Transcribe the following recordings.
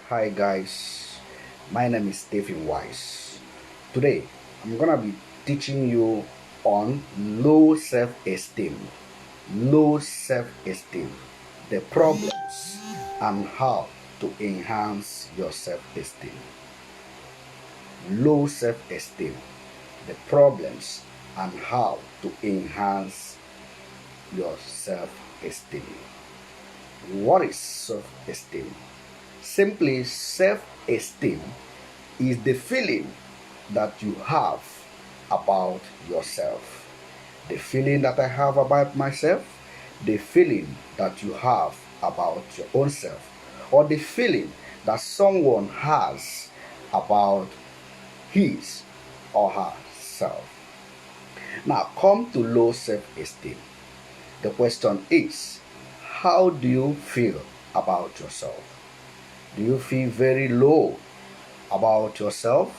Hi guys, my name is Stephen Wise. Today I'm gonna be teaching you on low self-esteem. Low self-esteem, the problems and how to enhance your self-esteem. Low self-esteem, the problems and how to enhance your self-esteem. What is self-esteem? Simply, self esteem is the feeling that you have about yourself. The feeling that I have about myself, the feeling that you have about your own self, or the feeling that someone has about his or herself. Now, come to low self esteem. The question is, how do you feel about yourself? Do you feel very low about yourself,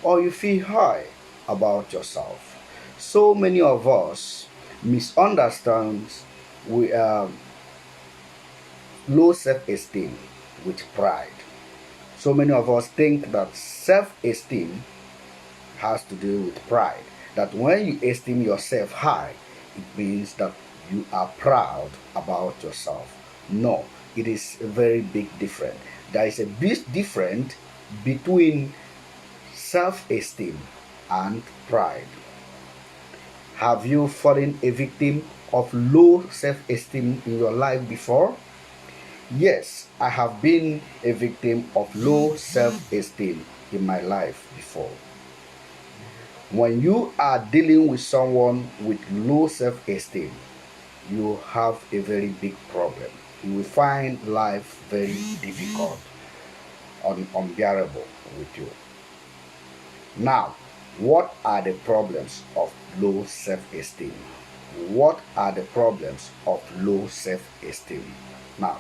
or you feel high about yourself? So many of us misunderstand we low self-esteem with pride. So many of us think that self-esteem has to do with pride. That when you esteem yourself high, it means that you are proud about yourself. No, it is a very big difference. There is a big difference between self-esteem and pride. Have you fallen a victim of low self-esteem in your life before? Yes, I have been a victim of low self-esteem in my life before. When you are dealing with someone with low self-esteem, you have a very big problem. You will find life very difficult, unbearable with you. Now, what are the problems of low self-esteem? What are the problems of low self-esteem? Now,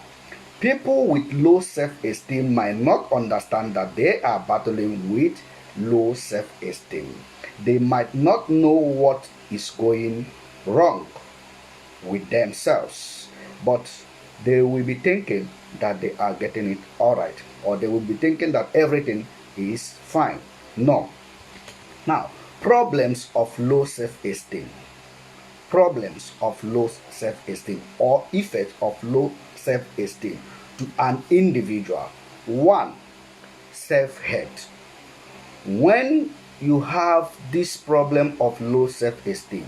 people with low self-esteem might not understand that they are battling with low self-esteem. They might not know what is going wrong with themselves, but they will be thinking that they are getting it all right, or they will be thinking that everything is fine. No. Now, problems of low self-esteem. Problems of low self-esteem or effect of low self-esteem to an individual. One, self-hate. When you have this problem of low self-esteem,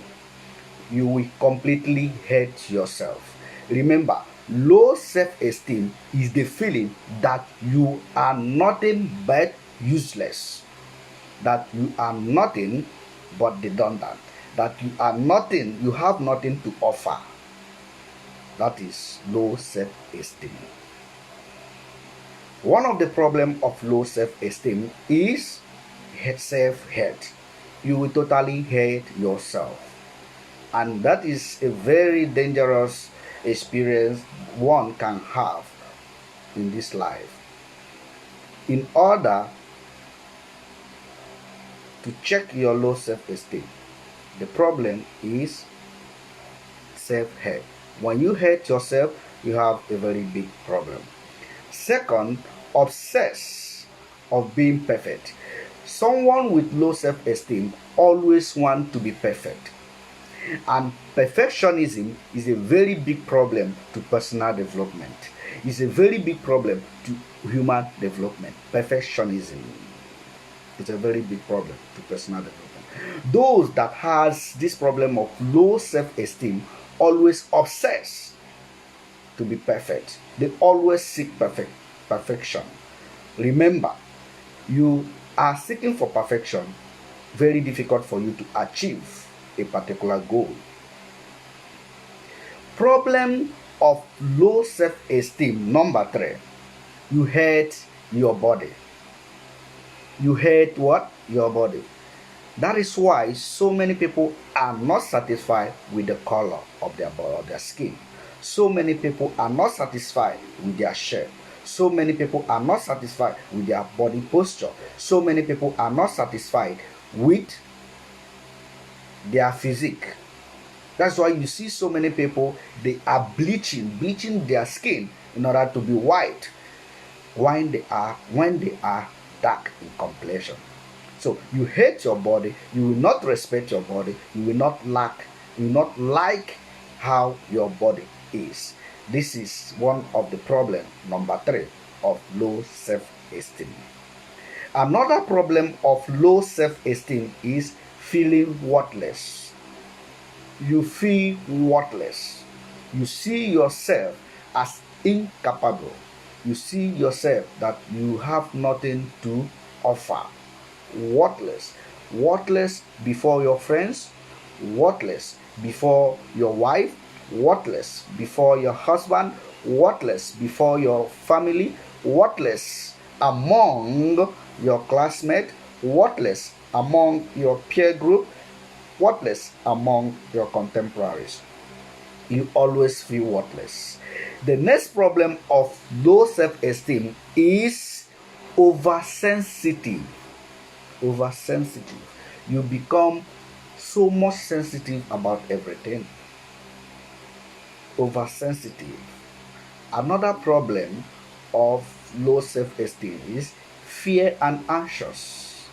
you will completely hate yourself. Remember, low self-esteem is the feeling that you are nothing but useless, that you are nothing but redundant, that you are nothing, you have nothing to offer. That is low self-esteem. One of the problems of low self-esteem is self-hate. You will totally hate yourself. And that is a very dangerous experience one can have in this life. In order to check your low self-esteem, the problem is self-hate. When you hate yourself, you have a very big problem. Second, obsess of being perfect. Someone with low self-esteem always wants to be perfect. And perfectionism is a very big problem to personal development. It's a very big problem to human development. Perfectionism is a very big problem to personal development. Those that has this problem of low self-esteem always obsess to be perfect. They always seek perfection. Remember, you are seeking for perfection, very difficult for you to achieve a particular goal. Problem of low self-esteem number 3, you hate your body. You hate what? Your body. That is why so many people are not satisfied with the color of their body or their skin. So many people are not satisfied with their shape. So many people are not satisfied with their body posture. So many people are not satisfied with their physique. That's why you see so many people, they are bleaching their skin in order to be white. when they are dark in complexion. So you hate your body, you will not respect your body, you will not like how your body is. This is one of the problem number 3 of low self-esteem. Another problem of low self-esteem is feeling worthless. You feel worthless. You see yourself as incapable. You see yourself that you have nothing to offer. Worthless. Worthless before your friends, worthless before your wife, worthless before your husband, worthless before your family, worthless among your classmates, worthless among your peer group, worthless among your contemporaries. You always feel worthless. The next problem of low self-esteem is oversensitive. Oversensitive. You become so much sensitive about everything. Oversensitive. Another problem of low self-esteem is fear and anxious.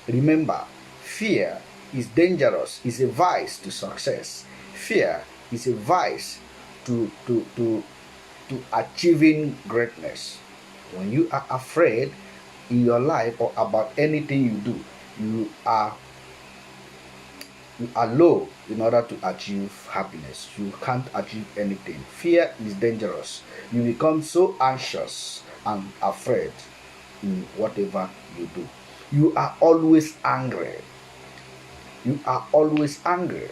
Remember, fear is dangerous, is a vice to success. Fear is a vice to achieving greatness. When you are afraid in your life or about anything you do, you are low in order to achieve happiness. You can't achieve anything. Fear is dangerous. You become so anxious and afraid in whatever you do. You are always angry. You are always angry.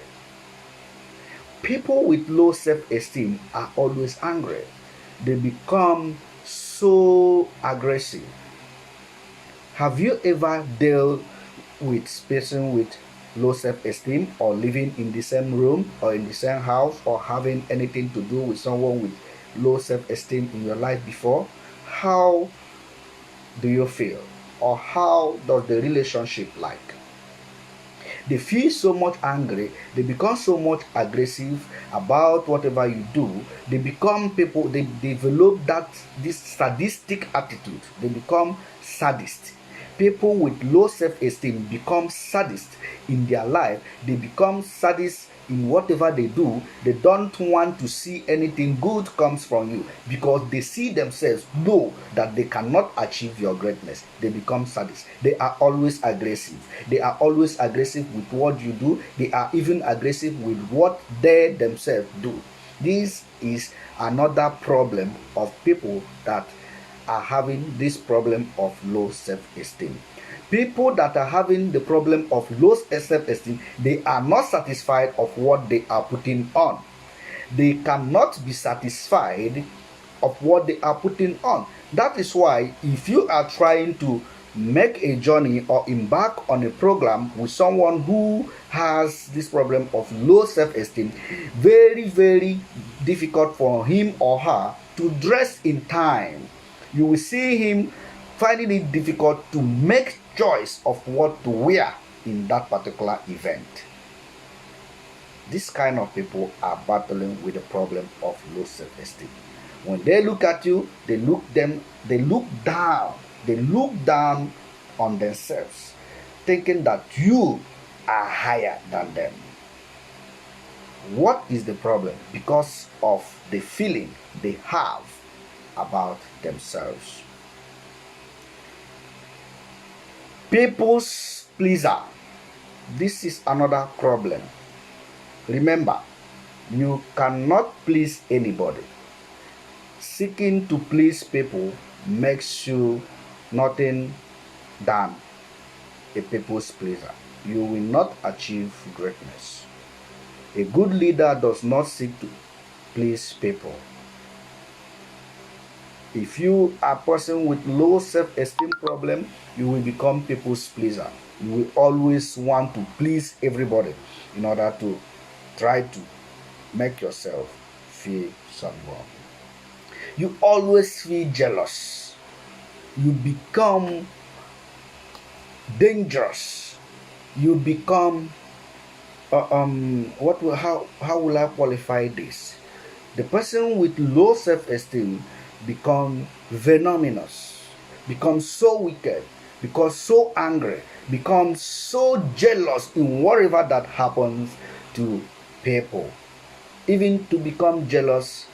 People with low self-esteem are always angry. They become so aggressive. Have you ever dealt with a person with low self-esteem, or living in the same room or in the same house, or having anything to do with someone with low self-esteem in your life before? How do you feel, or how does the relationship like? They feel so much angry, they become so much aggressive about whatever you do. They become people, they develop this sadistic attitude. They become sadists. People with low self-esteem become sadists in their life. They become sadists in whatever they do. They don't want to see anything good comes from you, because they see themselves know that they cannot achieve your greatness. They become sadists. They are always aggressive. They are always aggressive with what you do. They are even aggressive with what they themselves do. This is another problem of people that are having this problem of low self-esteem. People that are having the problem of low self-esteem, they are not satisfied of what they are putting on. They cannot be satisfied of what they are putting on. That is why if you are trying to make a journey or embark on a program with someone who has this problem of low self-esteem, very, very difficult for him or her to dress in time. You will see him finding it difficult to make choice of what to wear in that particular event. This kind of people are battling with the problem of low self-esteem. When they look at you, they look down on themselves, thinking that you are higher than them. What is the problem? Because of the feeling they have about themselves. People's pleaser. This is another problem. Remember, you cannot please anybody. Seeking to please people makes you nothing than a people's pleaser. You will not achieve greatness. A good leader does not seek to please people. If you are a person with low self-esteem problem, you will become people's pleaser. You will always want to please everybody in order to try to make yourself feel someone. You always feel jealous. You become dangerous. You become how will I qualify this? The person with low self-esteem become venomous. become so wicked, become so angry, become so jealous in whatever that happens to people, even to become jealous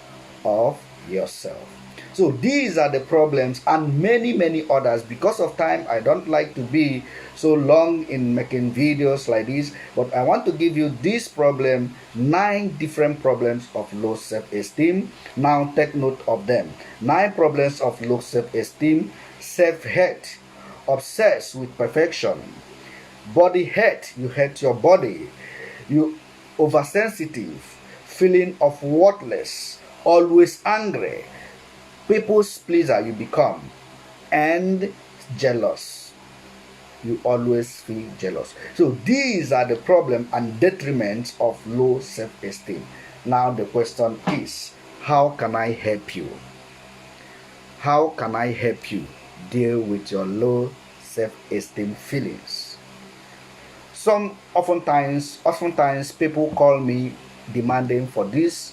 of yourself. So these are the problems and many others. Because of time, I don't like to be so long in making videos like this, but I want to give you this problem, 9 different problems of low self-esteem. Now take note of them. 9 problems of low self-esteem: self-hate, obsessed with perfection; body hate, you hate your body; you oversensitive, feeling of worthless, always angry; people's pleaser you become; and jealous, you always feel jealous. So these are the problem and detriments of low self-esteem. Now the question is, how can I help you? How can I help you deal with your low self-esteem feelings? Oftentimes people call me demanding for this,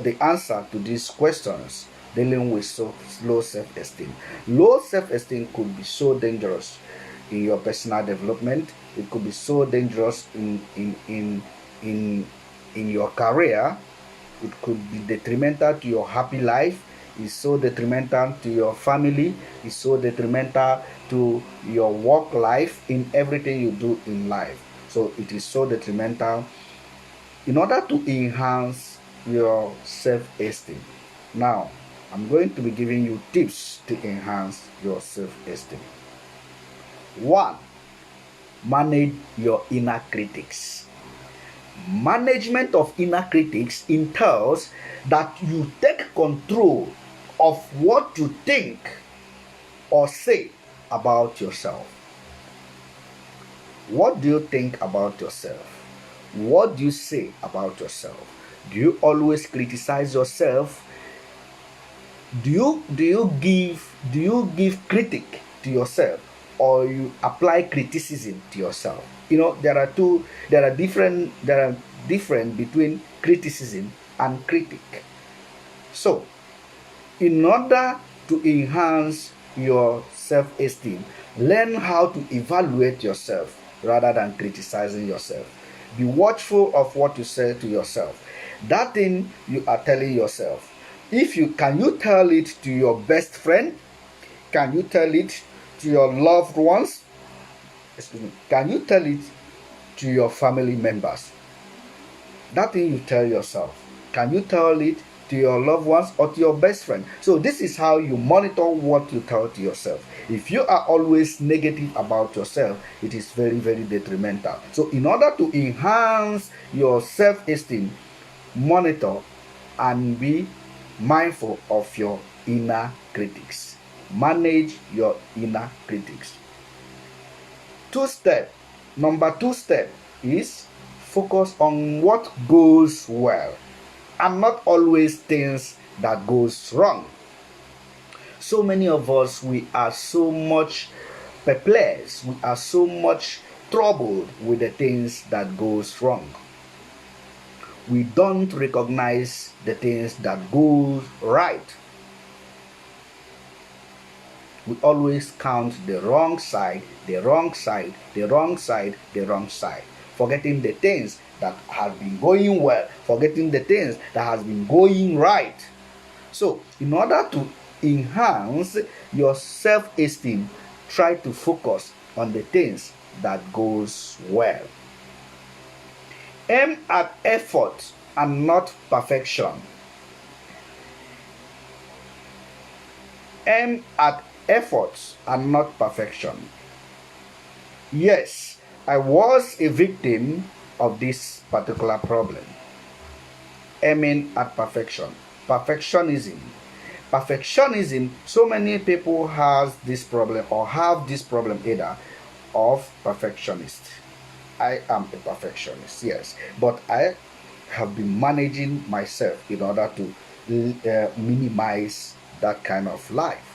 the answer to these questions dealing with low self-esteem. Low self-esteem could be so dangerous in your personal development. It could be so dangerous in your career. It could be detrimental to your happy life. It's so detrimental to your family. It's so detrimental to your work life, in everything you do in life. So it is so detrimental. In order to enhance your self-esteem, now I'm going to be giving you tips to enhance your self-esteem. 1. Manage your inner critics. Management of inner critics entails that you take control of what you think or say about yourself. What do you think about yourself? What do you say about yourself? Do you always criticize yourself? Do you give critique to yourself, or you apply criticism to yourself? There are different between criticism and critique. So in order to enhance your self-esteem, learn how to evaluate yourself rather than criticizing yourself. Be watchful of what you say to yourself. That thing you are telling yourself, can you tell it to your best friend? Can you tell it to your loved ones? Can you tell it to your family members? That thing you tell yourself, can you tell it to your loved ones or to your best friend? So this is how you monitor what you tell to yourself. If you are always negative about yourself, it is very detrimental. So in order to enhance your self-esteem, monitor and be mindful of your inner critics. Manage your inner critics. Number 2 step is focus on what goes well and not always things that goes wrong. So many of us, we are so much perplexed, we are so much troubled with the things that goes wrong. We don't recognize the things that goes right. We always count the wrong side, forgetting the things that have been going well, forgetting the things that has been going right. So in order to enhance your self-esteem, try to focus on the things that goes well. Aim at effort and not perfection. Aim at efforts and not perfection. Yes, I was a victim of this particular problem. Aiming at perfection. Perfectionism, so many people have this problem either of perfectionist. I am a perfectionist, yes, but I have been managing myself in order to minimize that kind of life.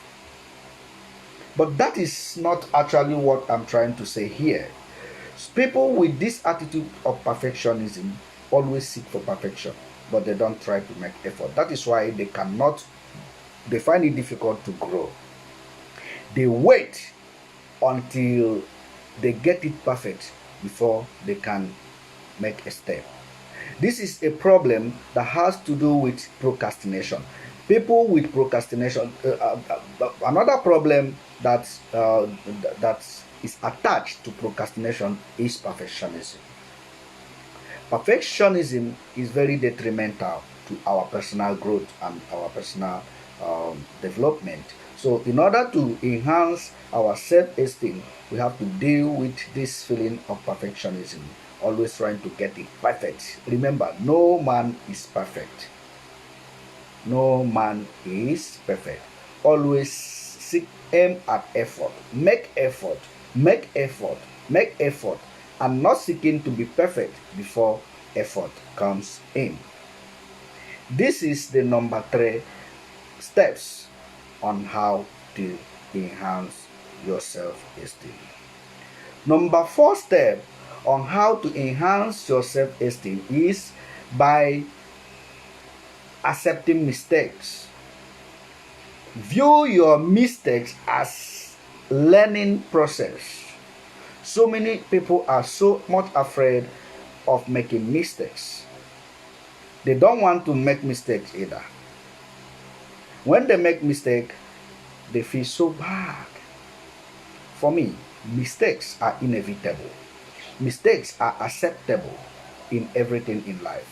But that is not actually what I'm trying to say here. People with this attitude of perfectionism always seek for perfection, but they don't try to make effort. That is why they find it difficult to grow. They wait until they get it perfect before they can make a step. This is a problem that has to do with procrastination. People with procrastination, another problem that is attached to procrastination is perfectionism. Perfectionism is very detrimental to our personal growth and our personal development. So, in order to enhance our self esteem, we have to deal with this feeling of perfectionism, always trying to get it perfect. Remember, no man is perfect. No man is perfect. Always aim at effort. Make effort. Make effort. Make effort. And not seeking to be perfect before effort comes in. This is the number 3 steps on how to enhance your self-esteem. Number 4 step on how to enhance your self-esteem is by accepting mistakes. View your mistakes as learning process. So many people are so much afraid of making mistakes. They don't want to make mistakes either. When they make mistake, they feel so bad. For me, mistakes are inevitable. Mistakes are acceptable in everything in life.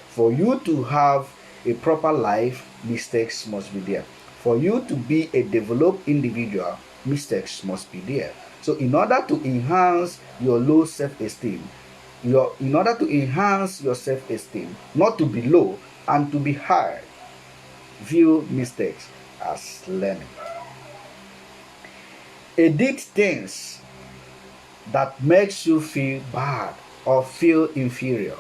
For you to have a proper life, mistakes must be there. For you to be a developed individual, mistakes must be there. So in order to enhance your low self-esteem, in order to enhance your self-esteem, not to be low and to be high, view mistakes as learning. Edit things that makes you feel bad or feel inferior.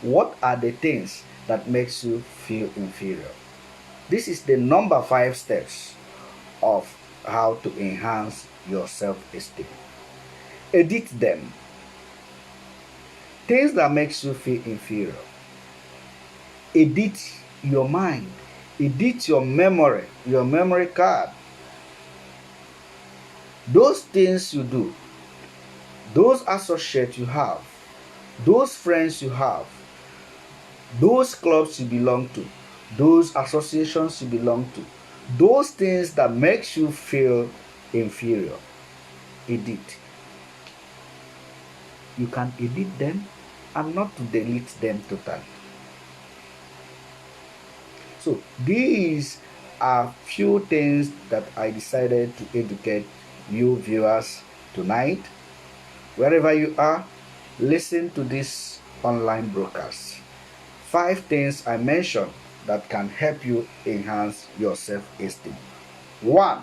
What are the things that makes you feel inferior? This is the number 5 steps of how to enhance your self-esteem. Edit them. Things that makes you feel inferior. Edit your mind. Edit your memory card. Those things you do, those associates you have, those friends you have, those clubs you belong to, those associations you belong to, those things that makes you feel inferior, edit. You can edit them and not to delete them totally. So these are few things that I decided to educate you viewers tonight. Wherever you are, listen to this online broadcast. 5 things I mentioned that can help you enhance your self-esteem. 1.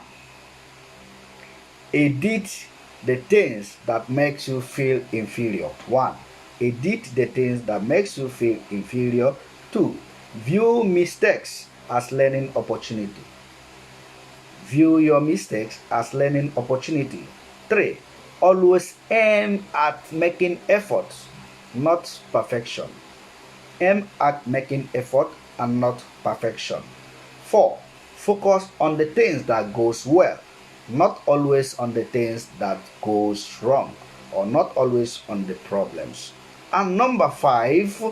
Edit the things that makes you feel inferior. 1. Edit the things that makes you feel inferior. 2. View mistakes as learning opportunity. View your mistakes as learning opportunity. 3. Always aim at making efforts, not perfection. Aim at making effort and not perfection. 4. Focus on the things that goes well, not always on the things that goes wrong, or not always on the problems. And number 5,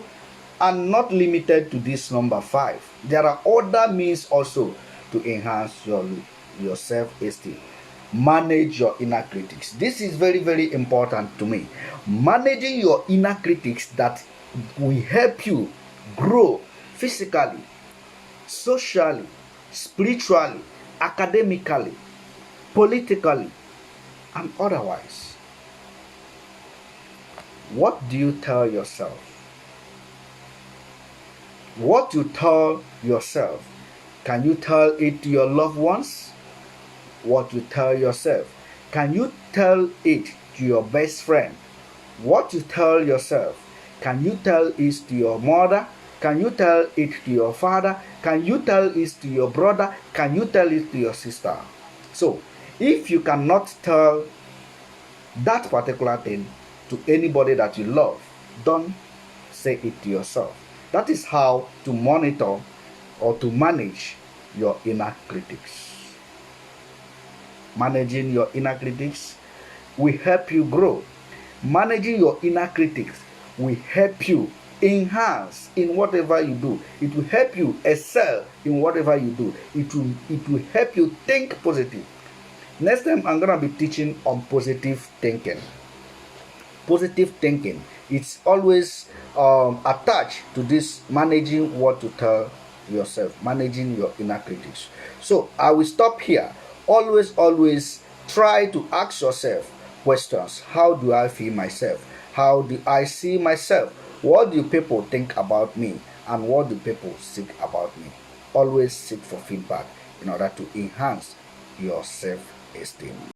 and not limited to this number 5, there are other means also to enhance your self-esteem. Manage your inner critics. This is very, very important to me. Managing your inner critics that will help you grow physically, socially, spiritually, academically, politically, and otherwise. What do you tell yourself? What you tell yourself, can you tell it to your loved ones? What you tell yourself, can you tell it to your best friend? What you tell yourself, can you tell it to your mother? Can you tell it to your father? Can you tell it to your brother? Can you tell it to your sister? So, if you cannot tell that particular thing to anybody that you love, don't say it to yourself. That is how to monitor or to manage your inner critics. Managing your inner critics will help you grow. Managing your inner critics will help you enhance in whatever you do. It will help you excel in whatever you do. It will help you think positive. Next time I'm gonna be teaching on positive thinking. Positive thinking, it's always attached to this managing what to tell yourself, managing your inner critics. So I will stop here. Always try to ask yourself questions. How do I feel myself? How do I see myself? What do people think about me? And what do people seek about me? Always seek for feedback in order to enhance your self-esteem.